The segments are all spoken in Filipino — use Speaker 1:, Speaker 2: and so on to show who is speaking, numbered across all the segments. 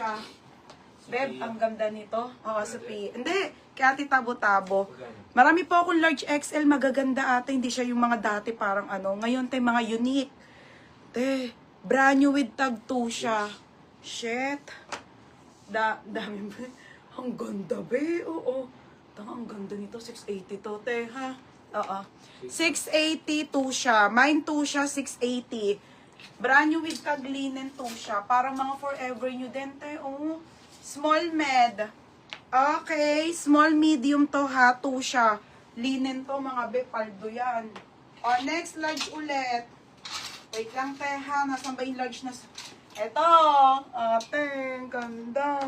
Speaker 1: siya. Beb, ang ganda nito. Oo, Sophie. Hindi, kaya Ate Tabo-Tabo. Marami po akong large XL, magaganda ate. Hindi siya yung mga dati parang ano. Ngayon, te, mga unique. Te, brand new with tag 2 siya. Shit. Dami ba? Ang ganda, be. Oo. Tanga, ang ganda nito. 680 to, te, ha? Oo. 680 2 siya. Mine 2 siya, 680. Brand new with tag linen 2 siya. Parang mga forever new din, te. Oo. Small med. Okay, small medium to ha, 2 siya. Linen to mga be, paldo yan. O, next large ulit. Wait lang te ha, nasan ba yung large na... Eto, ate, ganda.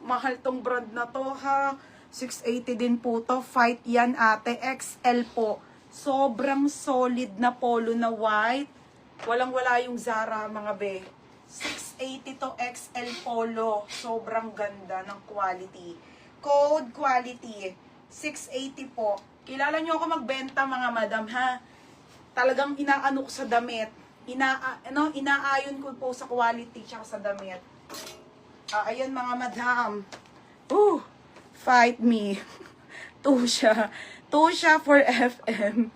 Speaker 1: Mahal tong brand na to ha. 680 din po to. Fight yan ate, XL po. Sobrang solid na polo na white. Walang-wala yung Zara mga be. 680 to XL polo. Sobrang ganda ng quality. Code quality. 680 po. Kilala nyo ako magbenta mga madam ha. Talagang inaano ko sa damit. Inaayon ko po sa quality tsaka sa damit. Ayan mga madam. Fight me. 2 siya. 2 siya for FM.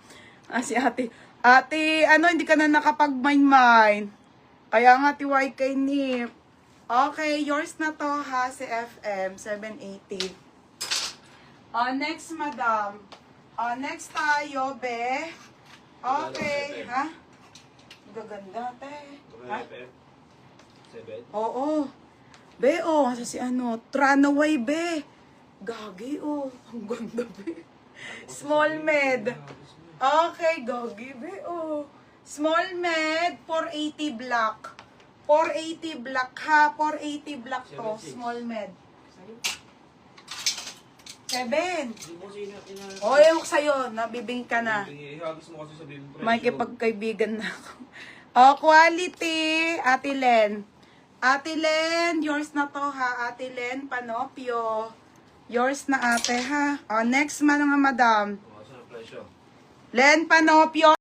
Speaker 1: Si ate. Ate, hindi ka na nakapag-mine-mine. Kaya nga tiwai kay Nip. Okay, yours na to ha, si FM, 780. Next, madam. Next tayo, be. Okay, ha? Gaganda, te. Ha?
Speaker 2: 7?
Speaker 1: Oo. Be, si Tranaway, be. Gagi, Ang ganda, be. Small med. Okay, gagi, be, Small med, 480 black. 480 black ha. 480 black to. Small med. 7. Yung sa'yo. Nabibing ka na. May kipagkaibigan na ako. Quality. Ate Len. Ate Len, yours na to ha. Ate Len Panopio. Yours na ate ha. Next man nga madam. Len Panopio.